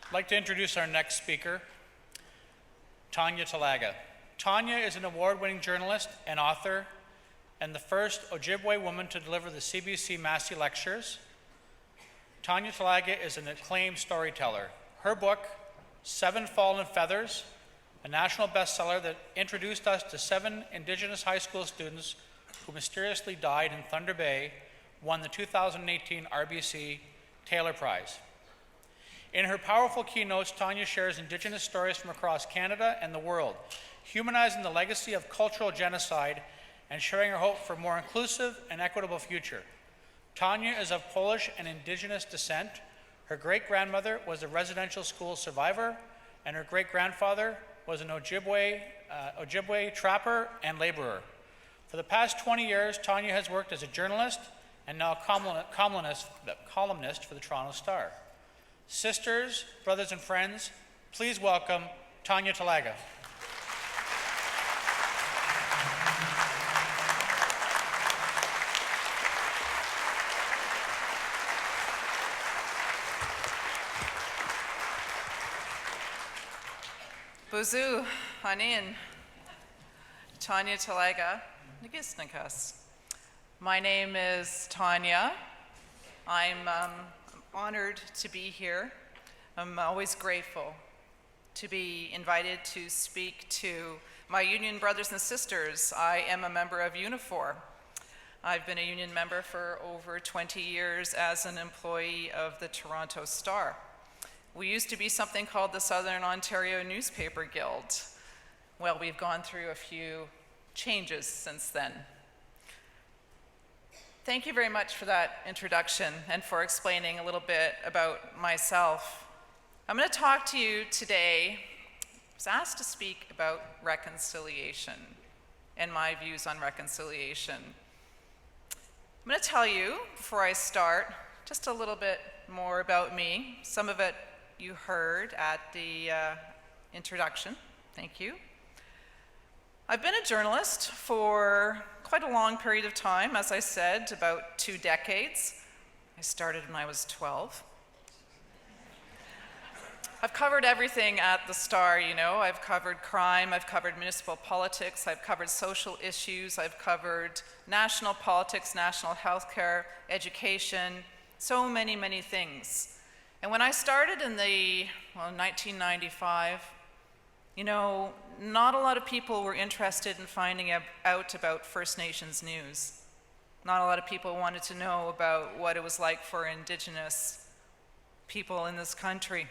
I'd like to introduce our next speaker, Tanya Talaga. Tanya is an award-winning journalist and author and the first Ojibwe woman to deliver the CBC Massey Lectures. Tanya Talaga is an acclaimed storyteller. Her book, Seven Fallen Feathers, a national bestseller that introduced us to 7 Indigenous high school students who mysteriously died in Thunder Bay, won the 2018 RBC Taylor Prize. In her powerful keynotes, Tanya shares Indigenous stories from across Canada and the world, humanizing the legacy of cultural genocide and sharing her hope for a more inclusive and equitable future. Tanya is of Polish and Indigenous descent. Her great-grandmother was a residential school survivor, and her great-grandfather was an Ojibwe trapper and laborer. For the past 20 years, Tanya has worked as a journalist and now a columnist for the Toronto Star. Sisters, brothers, and friends, please welcome Tanya Talaga. Buzu, Hanin, Tanya Talaga, Nagisnikas. My name is Tanya. I'm honored to be here. I'm always grateful to be invited to speak to my union brothers and sisters. I am a member of Unifor. I've been a union member for over 20 years as an employee of the Toronto Star. We used to be something called the Southern Ontario Newspaper Guild. Well, we've gone through a few changes since then. Thank you very much for that introduction and for explaining a little bit about myself. I'm going to talk to you today. I was asked to speak about reconciliation and my views on reconciliation. I'm going to tell you, before I start, just a little bit more about me. Some of it you heard at the introduction. Thank you. I've been a journalist for quite a long period of time, as I said, about 2 decades. I started when I was 12. I've covered everything at the Star, you know. I've covered crime, I've covered municipal politics, I've covered social issues, I've covered national politics, national healthcare, education, so many, many things. And when I started in 1995, you know, not a lot of people were interested in finding out about First Nations news. Not a lot of people wanted to know about what it was like for Indigenous people in this country.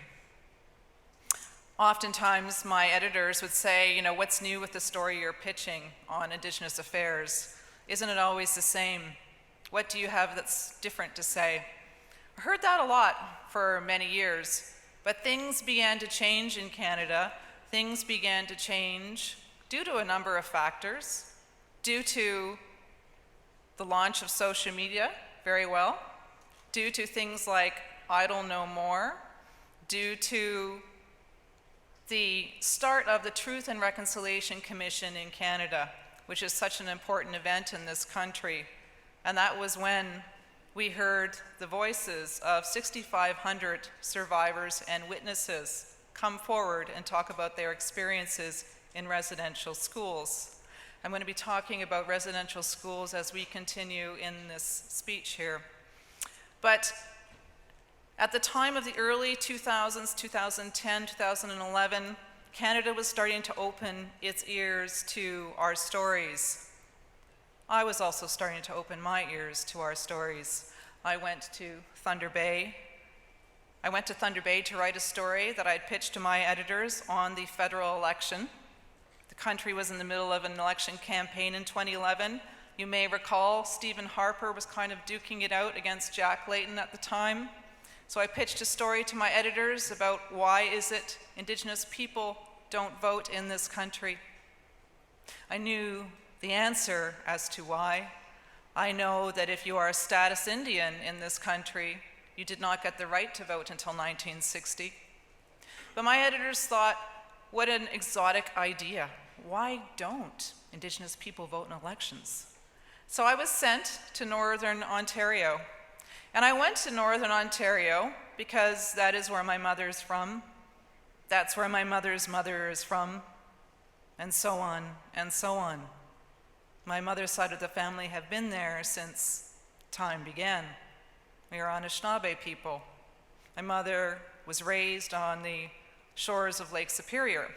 Oftentimes, my editors would say, you know, what's new with the story you're pitching on Indigenous affairs? Isn't it always the same? What do you have that's different to say? I heard that a lot for many years, but things began to change in Canada. Things began to change due to a number of factors, due to the launch of social media, very well, due to things like Idle No More, due to the start of the Truth and Reconciliation Commission in Canada, which is such an important event in this country. And that was when we heard the voices of 6,500 survivors and witnesses come forward and talk about their experiences in residential schools. I'm going to be talking about residential schools as we continue in this speech here. But at the time of the early 2000s, 2010, 2011, Canada was starting to open its ears to our stories. I was also starting to open my ears to our stories. I went to Thunder Bay. I went to Thunder Bay to write a story that I'd pitched to my editors on the federal election. The country was in the middle of an election campaign in 2011. You may recall Stephen Harper was kind of duking it out against Jack Layton at the time. So I pitched a story to my editors about why is it Indigenous people don't vote in this country. I knew the answer as to why. I know that if you are a status Indian in this country, you did not get the right to vote until 1960. But my editors thought, what an exotic idea. Why don't Indigenous people vote in elections? So I was sent to Northern Ontario. And I went to Northern Ontario because that is where my mother's from. That's where my mother's mother is from, and so on and so on. My mother's side of the family have been there since time began. We are Anishinaabe people. My mother was raised on the shores of Lake Superior.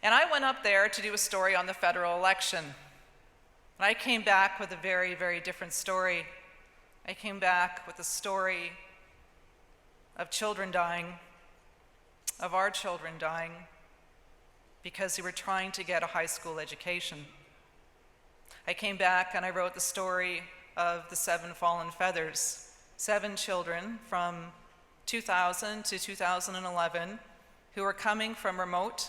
And I went up there to do a story on the federal election. And I came back with a very, very different story. I came back with a story of children dying, of our children dying, because we were trying to get a high school education. I came back and I wrote the story of the 7 fallen feathers, 7 children from 2000 to 2011 who were coming from remote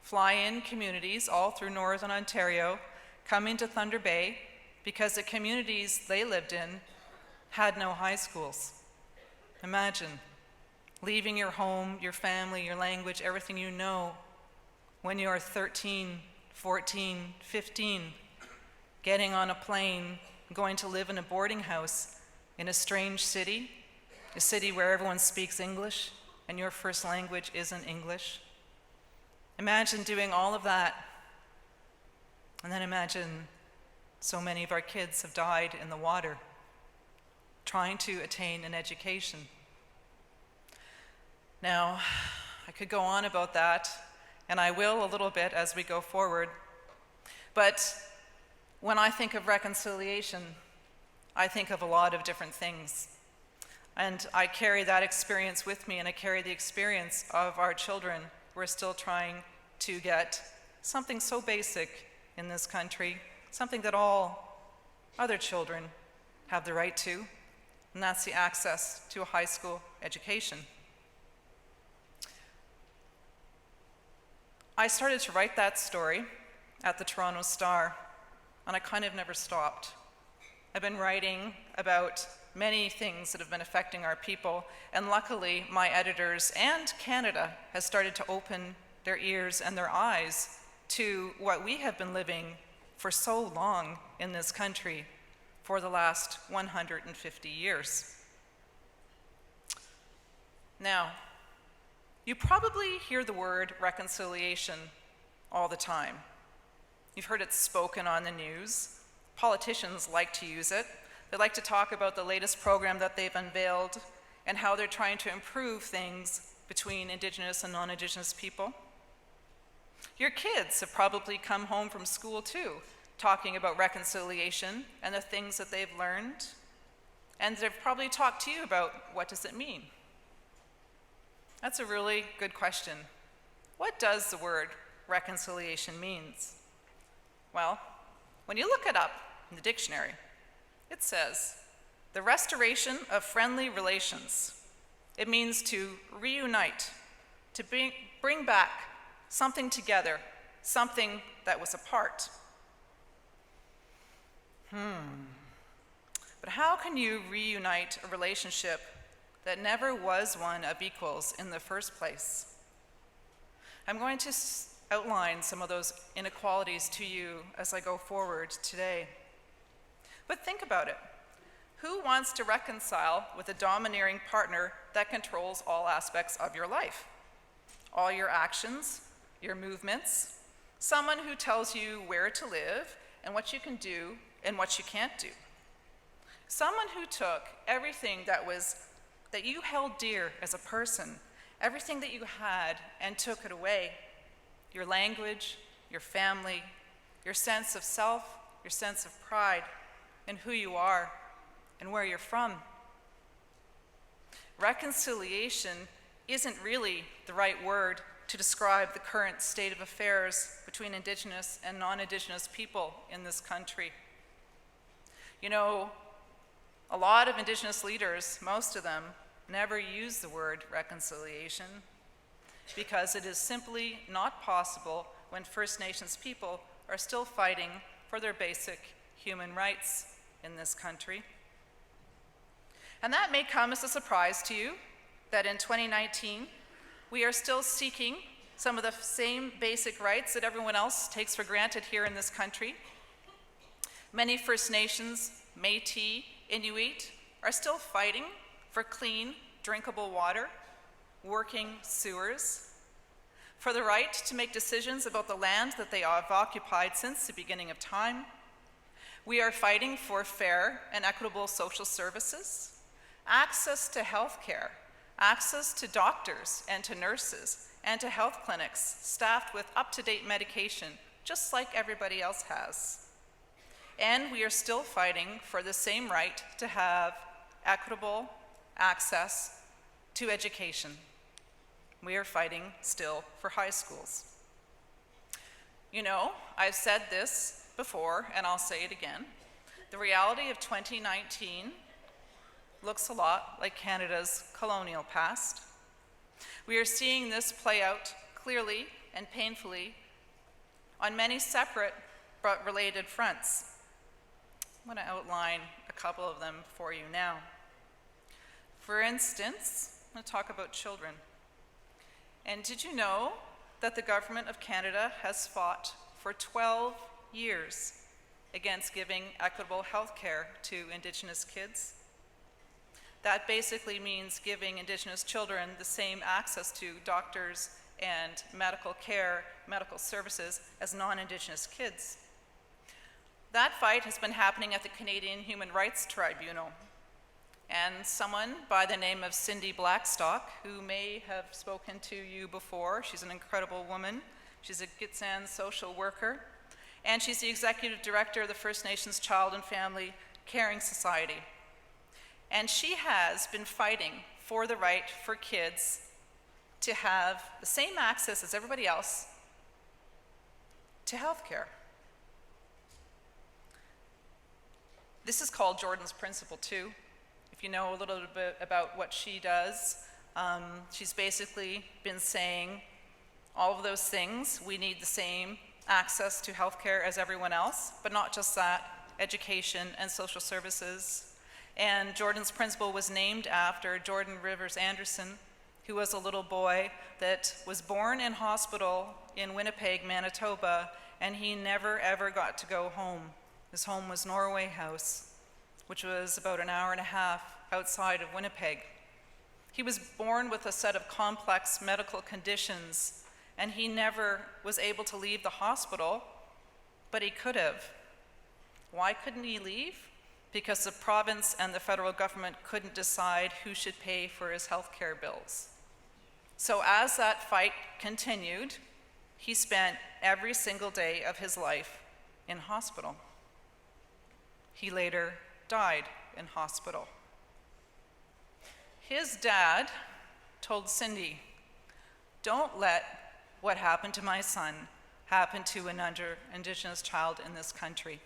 fly-in communities all through northern Ontario, coming to Thunder Bay because the communities they lived in had no high schools. Imagine leaving your home, your family, your language, everything you know when you are 13, 14, 15, getting on a plane, going to live in a boarding house in a strange city, a city where everyone speaks English and your first language isn't English. Imagine doing all of that, and then imagine so many of our kids have died in the water trying to attain an education. Now, I could go on about that, and I will a little bit as we go forward, but when I think of reconciliation, I think of a lot of different things. And I carry that experience with me, and I carry the experience of our children. We're still trying to get something so basic in this country, something that all other children have the right to, and that's the access to a high school education. I started to write that story at the Toronto Star, and I kind of never stopped. I've been writing about many things that have been affecting our people, and luckily my editors and Canada has started to open their ears and their eyes to what we have been living for so long in this country for the last 150 years. Now, you probably hear the word reconciliation all the time. You've heard it spoken on the news. Politicians like to use it. They like to talk about the latest program that they've unveiled and how they're trying to improve things between Indigenous and non-Indigenous people. Your kids have probably come home from school too, talking about reconciliation and the things that they've learned, and they've probably talked to you about what does it mean. That's a really good question. What does the word reconciliation means? Well, when you look it up in the dictionary, it says, the restoration of friendly relations. It means to reunite, to bring back something together, something that was apart. But how can you reunite a relationship that never was one of equals in the first place? I'm going to outline some of those inequalities to you as I go forward today. But think about it. Who wants to reconcile with a domineering partner that controls all aspects of your life? All your actions, your movements, someone who tells you where to live and what you can do and what you can't do. Someone who took everything that you held dear as a person, everything that you had, and took it away. Your language, your family, your sense of self, your sense of pride, and who you are and where you're from. Reconciliation isn't really the right word to describe the current state of affairs between Indigenous and non-Indigenous people in this country. You know, a lot of Indigenous leaders, most of them, never use the word reconciliation because it is simply not possible when First Nations people are still fighting for their basic human rights in this country. And that may come as a surprise to you that in 2019, we are still seeking some of the same basic rights that everyone else takes for granted here in this country. Many First Nations, Métis, Inuit are still fighting for clean, drinkable water, working sewers, for the right to make decisions about the land that they have occupied since the beginning of time. We are fighting for fair and equitable social services, access to health care, access to doctors and to nurses, and to health clinics staffed with up-to-date medication, just like everybody else has. And we are still fighting for the same right to have equitable access to education. We are fighting still for high schools. You know, I've said this before, and I'll say it again. The reality of 2019 looks a lot like Canada's colonial past. We are seeing this play out clearly and painfully on many separate but related fronts. I'm going to outline a couple of them for you now. For instance, I'm going to talk about children. And did you know that the Government of Canada has fought for 12 years against giving equitable health care to Indigenous kids? That basically means giving Indigenous children the same access to doctors and medical care, medical services as non-Indigenous kids. That fight has been happening at the Canadian Human Rights Tribunal. And someone by the name of Cindy Blackstock, who may have spoken to you before, she's an incredible woman. She's a Gitxsan social worker, and she's the executive director of the First Nations Child and Family Caring Society. And she has been fighting for the right for kids to have the same access as everybody else to health care. This is called Jordan's Principle too. If you know a little bit about what she does, she's basically been saying all of those things. We need the same access to healthcare as everyone else, but not just that, education and social services. And Jordan's Principle was named after Jordan Rivers Anderson, who was a little boy that was born in hospital in Winnipeg, Manitoba, and he never ever got to go home. His home was Norway House, which was about an hour and a half outside of Winnipeg. He was born with a set of complex medical conditions, and he never was able to leave the hospital, but he could have. Why couldn't he leave? Because the province and the federal government couldn't decide who should pay for his health care bills. So as that fight continued, he spent every single day of his life in hospital. He later died in hospital. His dad told Cindy, "Don't let what happened to my son happen to an Indigenous child in this country."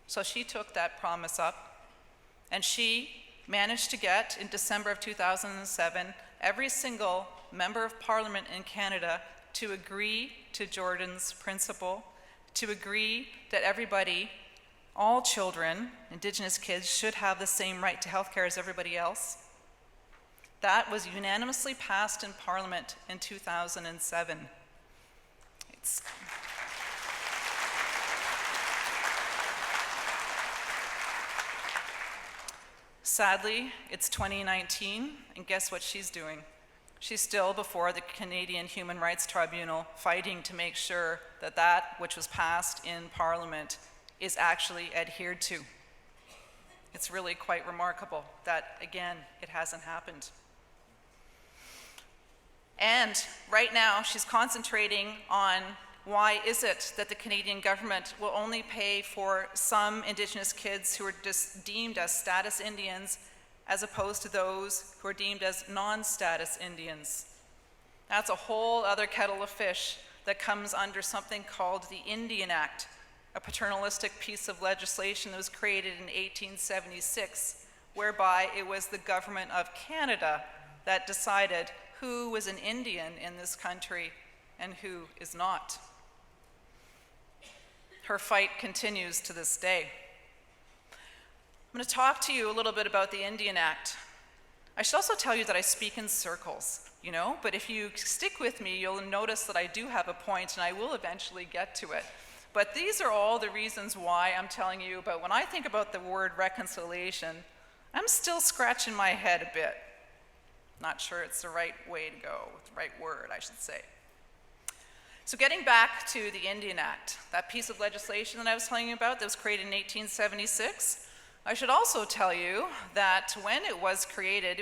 So she took that promise up, and she managed to get, in December of 2007, every single member of Parliament in Canada to agree to Jordan's Principle, to agree that everybody, all children, Indigenous kids, should have the same right to health care as everybody else. That was unanimously passed in Parliament in 2007. Sadly, it's 2019, and guess what she's doing? She's still before the Canadian Human Rights Tribunal fighting to make sure that that which was passed in Parliament is actually adhered to. It's really quite remarkable that, again, it hasn't happened. And right now, she's concentrating on why is it that the Canadian government will only pay for some Indigenous kids who are deemed as status Indians as opposed to those who are deemed as non-status Indians. That's a whole other kettle of fish that comes under something called the Indian Act, a paternalistic piece of legislation that was created in 1876, whereby it was the government of Canada that decided who was an Indian in this country and who is not. Her fight continues to this day. I'm going to talk to you a little bit about the Indian Act. I should also tell you that I speak in circles, but if you stick with me, you'll notice that I do have a point, and I will eventually get to it. But these are all the reasons why I'm telling you about when I think about the word reconciliation, I'm still scratching my head a bit. Not sure it's the right way to go, the right word, I should say. So getting back to the Indian Act, that piece of legislation that I was telling you about that was created in 1876, I should also tell you that when it was created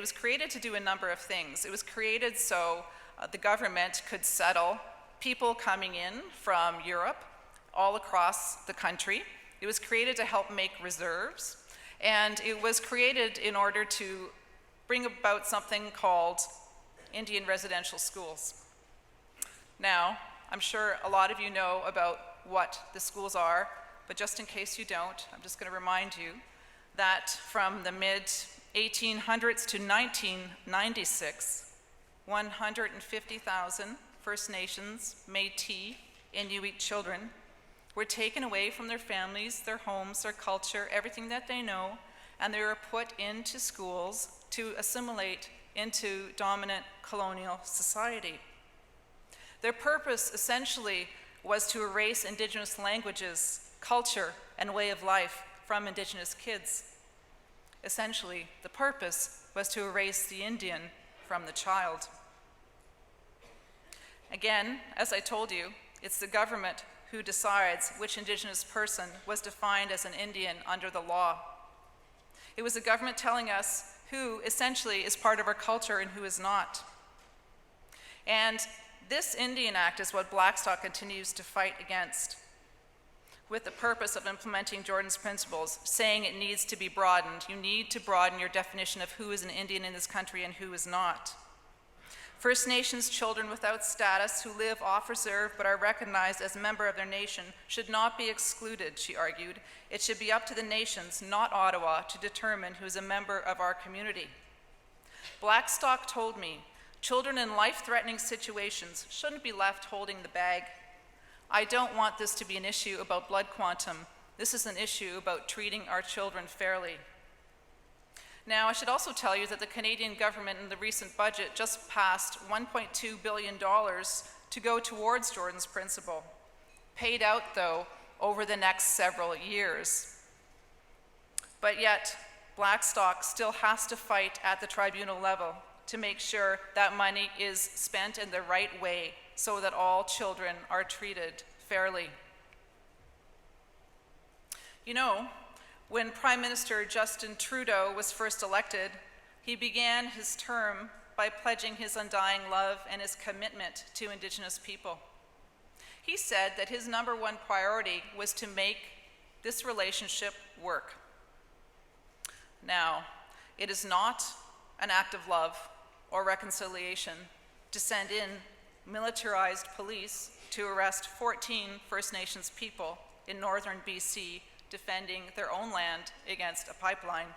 to do a number of things. It was created so the government could settle people coming in from Europe all across the country. It was created to help make reserves, and it was created in order to bring about something called Indian residential schools. Now, I'm sure a lot of you know about what the schools are, but just in case you don't, I'm just going to remind you that from the mid-1800s to 1996, 150,000 First Nations, Métis, Inuit children were taken away from their families, their homes, their culture, everything that they know, and they were put into schools to assimilate into dominant colonial society. Their purpose essentially was to erase Indigenous languages, culture, and way of life from Indigenous kids. Essentially, the purpose was to erase the Indian from the child. Again, as I told you, it's the government who decides which Indigenous person was defined as an Indian under the law. It was the government telling us who essentially is part of our culture and who is not. And this Indian Act is what Blackstock continues to fight against, with the purpose of implementing Jordan's principles, saying it needs to be broadened. You need to broaden your definition of who is an Indian in this country and who is not. First Nations children without status who live off reserve but are recognized as a member of their nation should not be excluded, she argued. It should be up to the nations, not Ottawa, to determine who is a member of our community. Blackstock told me, children in life-threatening situations shouldn't be left holding the bag. I don't want this to be an issue about blood quantum. This is an issue about treating our children fairly. Now, I should also tell you that the Canadian government in the recent budget just passed $1.2 billion to go towards Jordan's principle, paid out, though, over the next several years. But yet, Blackstock still has to fight at the tribunal level to make sure that money is spent in the right way so that all children are treated fairly. You know, when Prime Minister Justin Trudeau was first elected, he began his term by pledging his undying love and his commitment to Indigenous people. He said that his number one priority was to make this relationship work. Now, it is not an act of love or reconciliation to send in militarized police to arrest 14 First Nations people in northern BC defending their own land against a pipeline.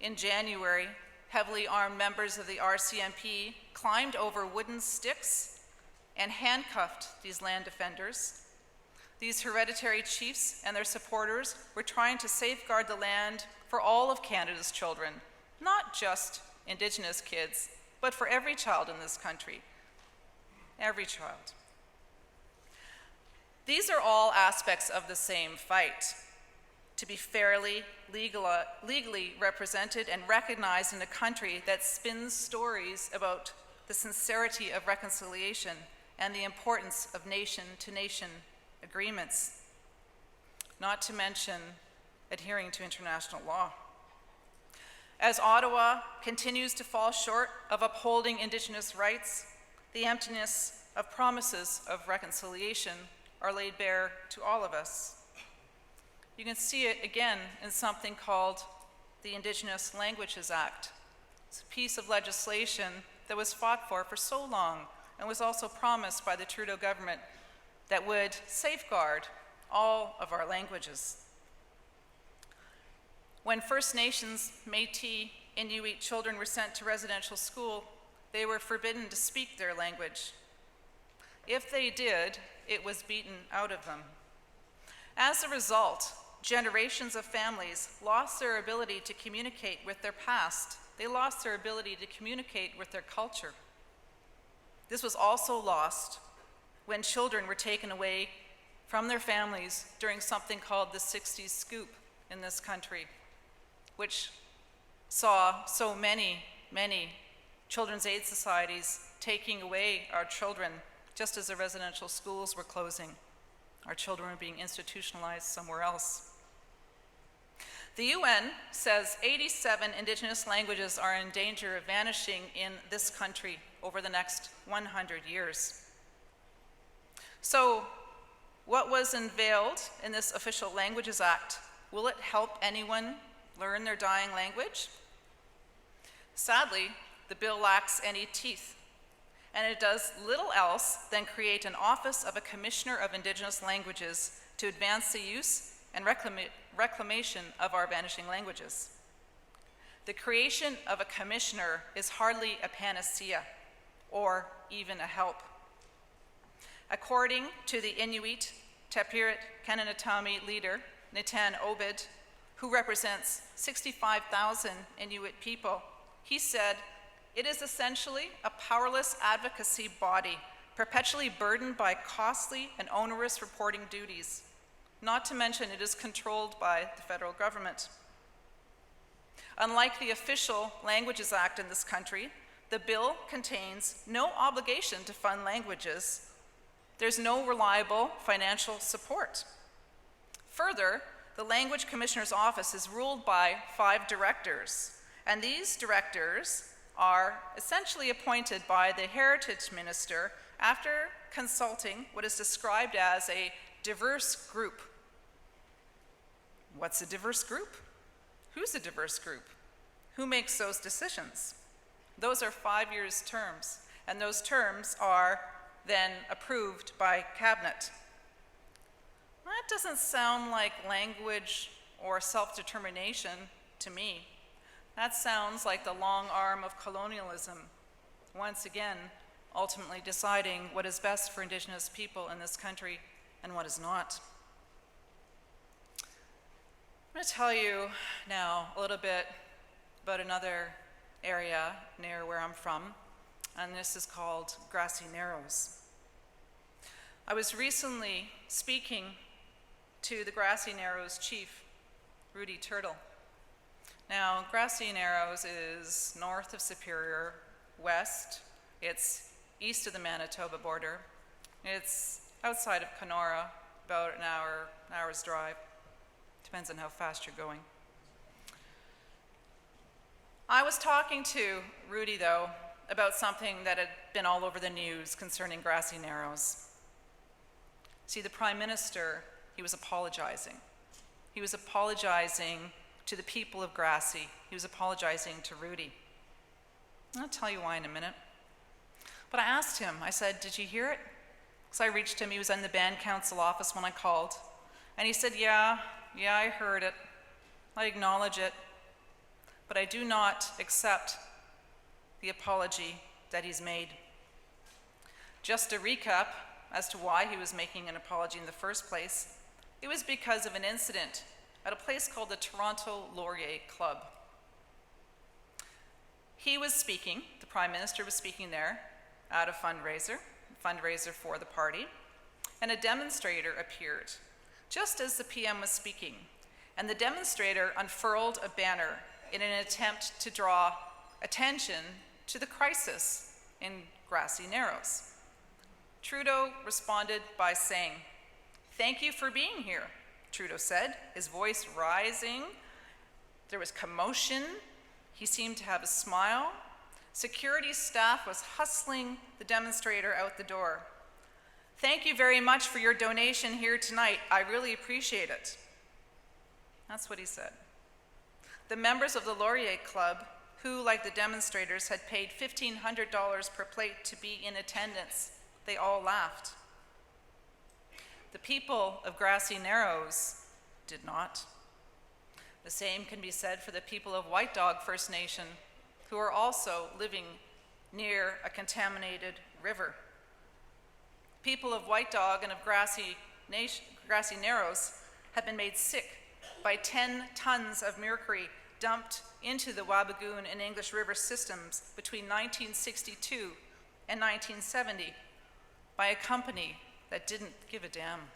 In January, heavily armed members of the RCMP climbed over wooden sticks and handcuffed these land defenders. These hereditary chiefs and their supporters were trying to safeguard the land for all of Canada's children, not just Indigenous kids, but for every child in this country. Every child. These are all aspects of the same fight, to be fairly, legally represented and recognized in a country that spins stories about the sincerity of reconciliation and the importance of nation-to-nation agreements, not to mention adhering to international law. As Ottawa continues to fall short of upholding Indigenous rights, the emptiness of promises of reconciliation are laid bare to all of us. You can see it again in something called the Indigenous Languages Act. It's a piece of legislation that was fought for so long and was also promised by the Trudeau government that would safeguard all of our languages. When First Nations, Métis, Inuit children were sent to residential school, they were forbidden to speak their language. If they did, it was beaten out of them. As a result, generations of families lost their ability to communicate with their past. They lost their ability to communicate with their culture. This was also lost when children were taken away from their families during something called the 60s scoop in this country, which saw so many Children's aid societies taking away our children just as the residential schools were closing. Our children were being institutionalized somewhere else. The UN says 87 Indigenous languages are in danger of vanishing in this country over the next 100 years. So, what was unveiled in this Official Languages Act? Will it help anyone learn their dying language? Sadly, the bill lacks any teeth, and it does little else than create an office of a Commissioner of Indigenous Languages to advance the use and reclamation of our vanishing languages. The creation of a commissioner is hardly a panacea or even a help. According to the Inuit Tapiriit Kananatami leader, Nitan Obid, who represents 65,000 Inuit people, he said, "It is essentially a powerless advocacy body, perpetually burdened by costly and onerous reporting duties. Not to mention it is controlled by the federal government." Unlike the Official Languages Act in this country, the bill contains no obligation to fund languages. There's no reliable financial support. Further, the Language Commissioner's Office is ruled by 5 directors, and these directors are essentially appointed by the Heritage Minister after consulting what is described as a diverse group. What's a diverse group? Who's a diverse group? Who makes those decisions? Those are 5 years terms, and those terms are then approved by Cabinet. That doesn't sound like language or self-determination to me. That sounds like the long arm of colonialism, once again, ultimately deciding what is best for Indigenous people in this country and what is not. I'm going to tell you now a little bit about another area near where I'm from, and this is called Grassy Narrows. I was recently speaking to the Grassy Narrows chief, Rudy Turtle. Now, Grassy Narrows is north of Superior, west. It's east of the Manitoba border. It's outside of Kenora, about an hour's drive. Depends on how fast you're going. I was talking to Rudy, though, about something that had been all over the news concerning Grassy Narrows. See, the Prime Minister, he was apologizing. He was apologizing to the people of Grassy. He was apologizing to Rudy. I'll tell you why in a minute. But I asked him, I said, "Did you hear it?" Because I reached him, he was in the band council office when I called. And he said, yeah, I heard it. I acknowledge it. But I do not accept the apology that he's made. Just a recap as to why he was making an apology in the first place. It was because of an incident at a place called the Toronto Laurier Club. He was speaking, the Prime Minister was speaking there at a fundraiser for the party, and a demonstrator appeared just as the PM was speaking, and the demonstrator unfurled a banner in an attempt to draw attention to the crisis in Grassy Narrows. Trudeau responded by saying, "Thank you for being here," Trudeau said, his voice rising. There was commotion. He seemed to have a smile. Security staff was hustling the demonstrator out the door. "Thank you very much for your donation here tonight. I really appreciate it." That's what he said. The members of the Laurier Club, who, like the demonstrators, had paid $1,500 per plate to be in attendance, they all laughed. The people of Grassy Narrows did not. The same can be said for the people of White Dog First Nation, who are also living near a contaminated river. People of White Dog and of Grassy Narrows have been made sick by 10 tons of mercury dumped into the Wabigoon and English River systems between 1962 and 1970 by a company that didn't give a damn.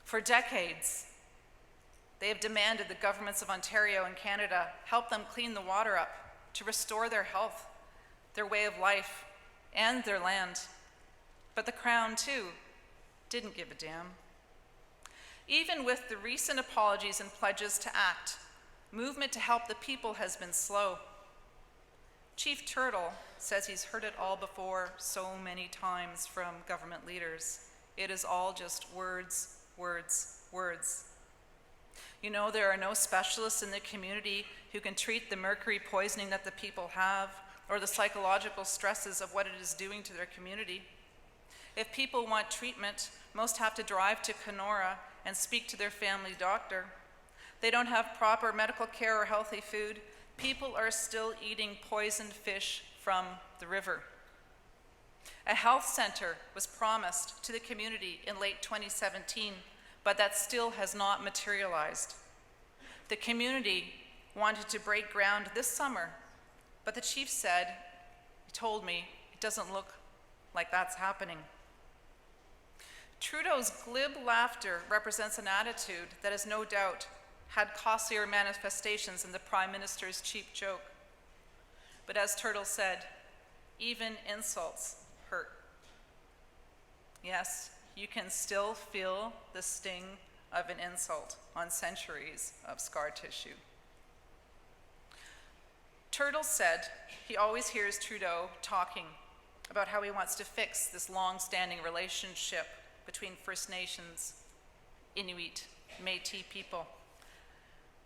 For decades, they have demanded the governments of Ontario and Canada help them clean the water up to restore their health, their way of life, and their land. But the Crown, too, didn't give a damn. Even with the recent apologies and pledges to act, movement to help the people has been slow. Chief Turtle says he's heard it all before so many times from government leaders. It is all just words, words, words. You know, there are no specialists in the community who can treat the mercury poisoning that the people have or the psychological stresses of what it is doing to their community. If people want treatment, most have to drive to Kenora and speak to their family doctor. They don't have proper medical care or healthy food. People are still eating poisoned fish from the river. A health center was promised to the community in late 2017, but that still has not materialized. The community wanted to break ground this summer, but the chief said, he told me, it doesn't look like that's happening. Trudeau's glib laughter represents an attitude that has no doubt had costlier manifestations than the Prime Minister's cheap joke. But as Turtle said, even insults hurt. Yes, you can still feel the sting of an insult on centuries of scar tissue. Turtle said he always hears Trudeau talking about how he wants to fix this long-standing relationship between First Nations, Inuit, Métis people.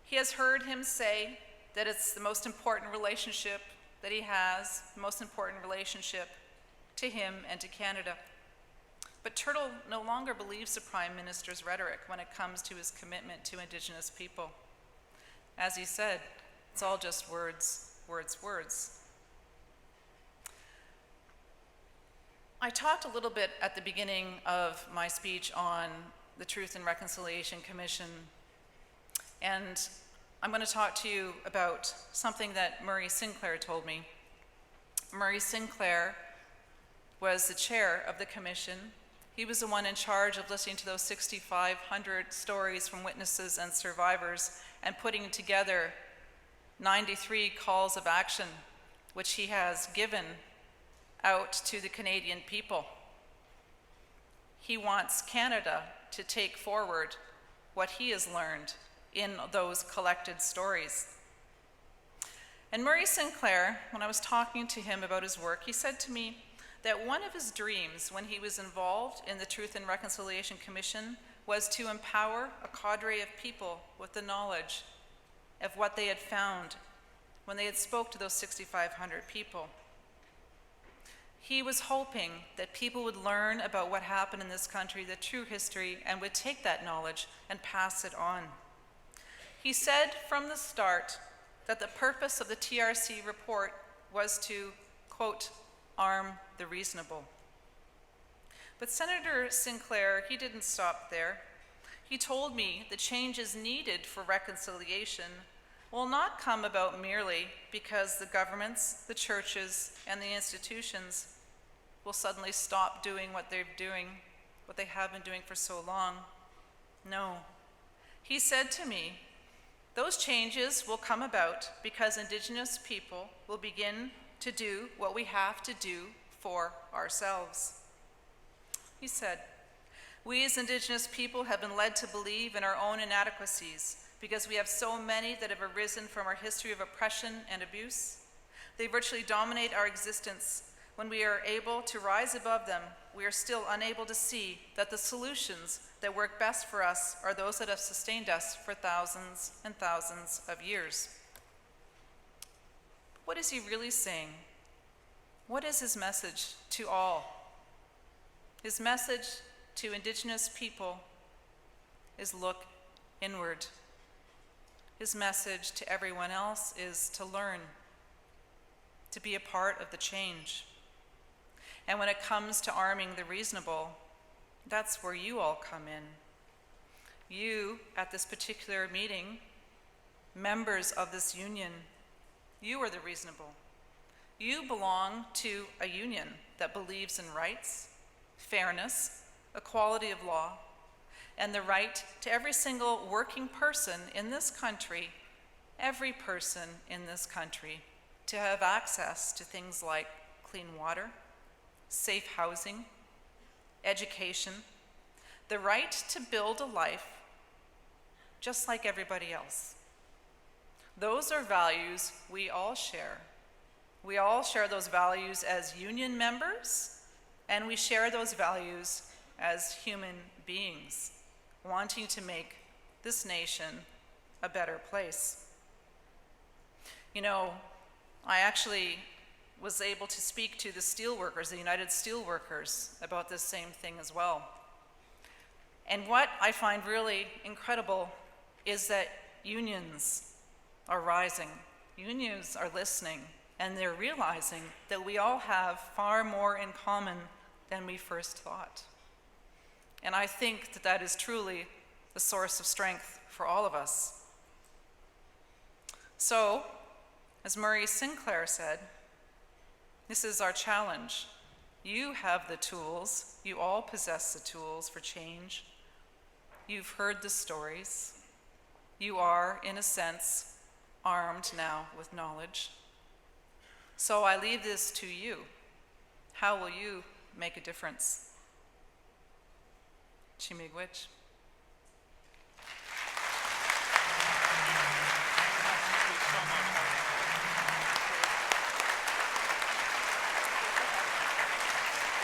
He has heard him say that it's the most important relationship that he has, the most important relationship to him and to Canada. But Turtle no longer believes the Prime Minister's rhetoric when it comes to his commitment to Indigenous people. As he said, it's all just words, words, words. I talked a little bit at the beginning of my speech on the Truth and Reconciliation Commission, and I'm going to talk to you about something that Murray Sinclair told me. Murray Sinclair was the chair of the commission. He was the one in charge of listening to those 6,500 stories from witnesses and survivors and putting together 93 calls of action, which he has given out to the Canadian people. He wants Canada to take forward what he has learned in those collected stories. And Murray Sinclair, when I was talking to him about his work, he said to me that one of his dreams when he was involved in the Truth and Reconciliation Commission was to empower a cadre of people with the knowledge of what they had found when they had spoke to those 6,500 people. He was hoping that people would learn about what happened in this country, the true history, and would take that knowledge and pass it on. He said from the start that the purpose of the TRC report was to, quote, arm the reasonable. But Senator Sinclair, he didn't stop there. He told me the changes needed for reconciliation will not come about merely because the governments, the churches, and the institutions will suddenly stop doing what they have been doing for so long. No. He said to me, those changes will come about because Indigenous people will begin to do what we have to do for ourselves. He said, we as Indigenous people have been led to believe in our own inadequacies because we have so many that have arisen from our history of oppression and abuse. They virtually dominate our existence. When we are able to rise above them, we are still unable to see that the solutions that work best for us are those that have sustained us for thousands and thousands of years. What is he really saying? What is his message to all? His message to Indigenous people is look inward. His message to everyone else is to learn, to be a part of the change. And when it comes to arming the reasonable, that's where you all come in. You, at this particular meeting, members of this union, you are the reasonable. You belong to a union that believes in rights, fairness, equality of law, and the right to every single working person in this country, every person in this country, to have access to things like clean water, safe housing, education, the right to build a life just like everybody else. Those are values we all share. We all share those values as union members, and we share those values as human beings, wanting to make this nation a better place. You know, I actually was able to speak to the steelworkers, the United Steelworkers, about this same thing as well. And what I find really incredible is that unions are rising. Unions are listening, and they're realizing that we all have far more in common than we first thought. And I think that that is truly the source of strength for all of us. So, as Murray Sinclair said, this is our challenge. You have the tools. You all possess the tools for change. You've heard the stories. You are, in a sense, armed now with knowledge. So I leave this to you. How will you make a difference? Chimigwich.